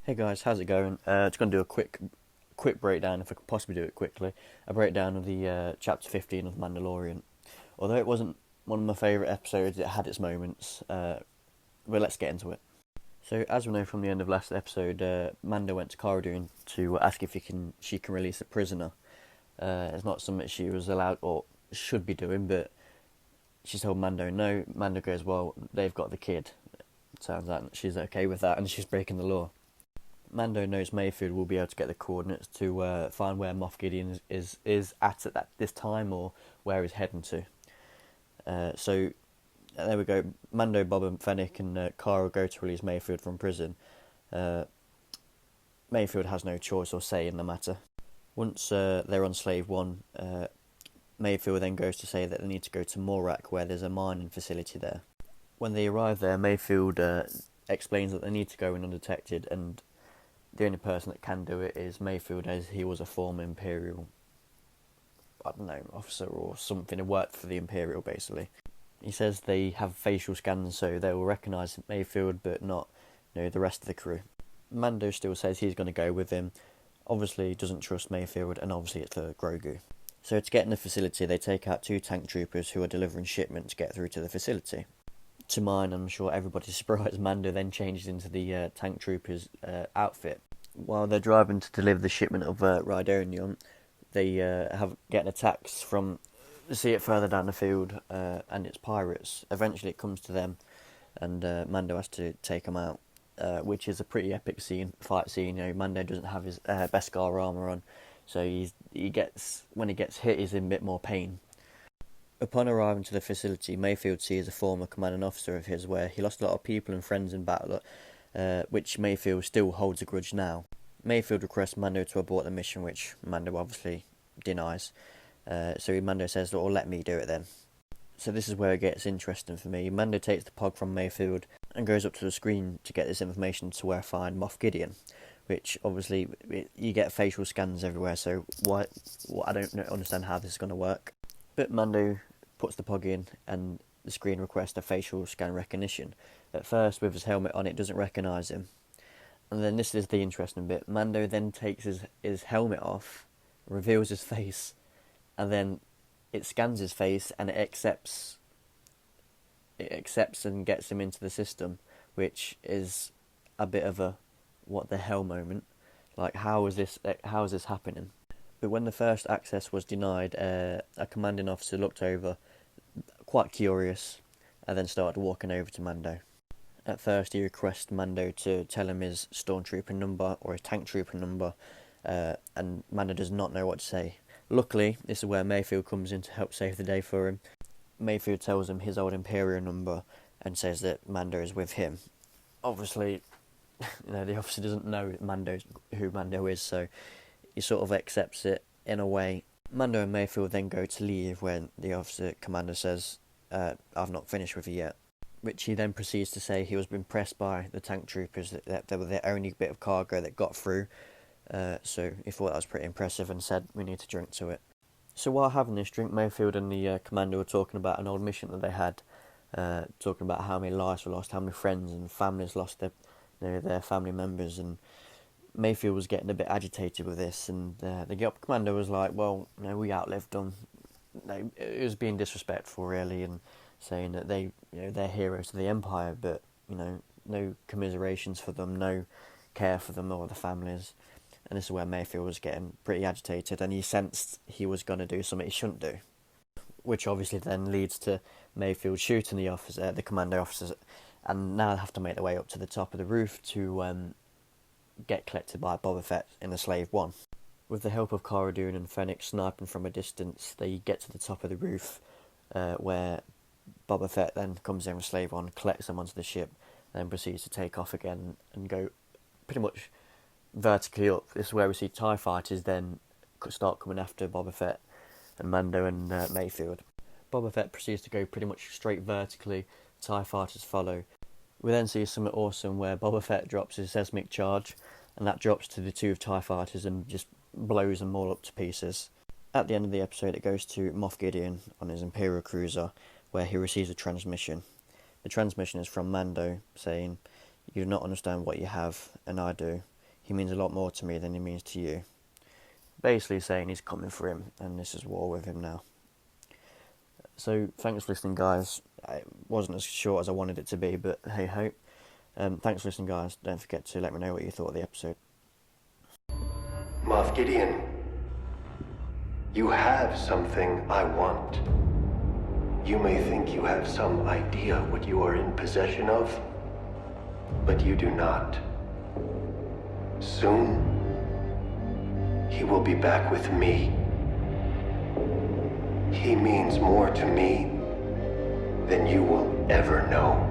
Hey guys, how's it going? Just going to do a quick breakdown, if I could possibly do it quickly. A breakdown of the chapter 15 of Mandalorian. Although it wasn't one of my favourite episodes, it had its moments. But let's get into it. So, as we know from the end of last episode, Mando went to Cara Dune to ask if she can release a prisoner. It's not something she was allowed or should be doing, but she told Mando no. Mando goes, well, they've got the kid. Turns out she's okay with that, and she's breaking the law. Mando knows Mayfield will be able to get the coordinates to find where Moff Gideon is at this time, or where he's heading to. So there we go. Mando, Bob and Fennec and Cara go to release Mayfield from prison. Mayfield has no choice or say in the matter. Once they're on Slave 1, Mayfield then goes to say that they need to go to Morak, where there's a mining facility there. When they arrive there, Mayfield explains that they need to go in undetected, and the only person that can do it is Mayfield, as he was a former Imperial, I don't know, officer or something, who worked for the Imperial, basically. He says they have facial scans, so they will recognise Mayfield, but not, the rest of the crew. Mando still says he's going to go with him. Obviously, doesn't trust Mayfield, and obviously it's for Grogu. So to get in the facility, they take out 2 tank troopers who are delivering shipments to get through to the facility. To mine, I'm sure everybody's surprised, Mando then changes into the tank trooper's outfit. While they're driving to deliver the shipment of Rhydonium, they get attacks from, see it further down the field, and it's pirates. Eventually it comes to them, and Mando has to take them out, which is a pretty epic fight scene. Mando doesn't have his Beskar armour on, so when he gets hit, he's in a bit more pain. Upon arriving to the facility, Mayfield sees a former commanding officer of his where he lost a lot of people and friends in battle, which Mayfield still holds a grudge now. Mayfield requests Mando to abort the mission, which Mando obviously denies. So Mando says, well, let me do it then. So this is where it gets interesting for me. Mando takes the pog from Mayfield and goes up to the screen to get this information to where I find Moff Gideon, which obviously you get facial scans everywhere, so I don't understand how this is going to work. But Mando puts the pog in, and the screen requests a facial scan recognition. At first, with his helmet on, it doesn't recognise him. And then this is the interesting bit. Mando then takes his helmet off, reveals his face, and then it scans his face, and it accepts and gets him into the system, which is a bit of a what the hell moment. Like, how is this happening? But when the first access was denied, a commanding officer looked over, quite curious, and then started walking over to Mando. At first, he requests Mando to tell him his stormtrooper number or his tank trooper number, and Mando does not know what to say. Luckily, this is where Mayfield comes in to help save the day for him. Mayfield tells him his old Imperial number and says that Mando is with him. Obviously, the officer doesn't know who Mando is, so he sort of accepts it in a way. Mando and Mayfield then go to leave when the officer commander says, I've not finished with you yet. Which he then proceeds to say he was impressed by the tank troopers, that they were the only bit of cargo that got through. So he thought that was pretty impressive and said we need to drink to it. So while having this drink, Mayfield and the commander were talking about an old mission that they had, talking about how many lives were lost, how many friends and families lost their family members, and Mayfield was getting a bit agitated with this, and the commander was like, well, we outlived them. It was being disrespectful, really, and saying that they're heroes to the Empire, but no commiserations for them, no care for them or the families. And this is where Mayfield was getting pretty agitated, and he sensed he was going to do something he shouldn't do, which obviously then leads to Mayfield shooting the commando officers, and now they have to make their way up to the top of the roof to get collected by Boba Fett in the Slave 1. With the help of Cara Dune and Fennec sniping from a distance, they get to the top of the roof, where Boba Fett then comes in with Slave 1, collects them onto the ship, and then proceeds to take off again and go pretty much vertically up. This is where we see TIE fighters then start coming after Boba Fett and Mando and Mayfield. Boba Fett proceeds to go pretty much straight vertically, TIE fighters follow. We then see something awesome where Boba Fett drops his seismic charge, and that drops to the 2 TIE fighters and just blows them all up to pieces. At the end of the episode, it goes to Moff Gideon on his Imperial cruiser, where he receives a transmission. The transmission is from Mando saying, "You do not understand what you have, and I do. he means a lot more to me than he means to you. Basically saying he's coming for him, and this is war with him now. So thanks for listening, guys. It wasn't as short as I wanted it to be, but hey ho. Thanks for listening, guys. Don't forget to let me know what you thought of the episode. Moff Gideon, you have something I want. You may think you have some idea what you are in possession of, but you do not. Soon, he will be back with me. He means more to me than you will ever know.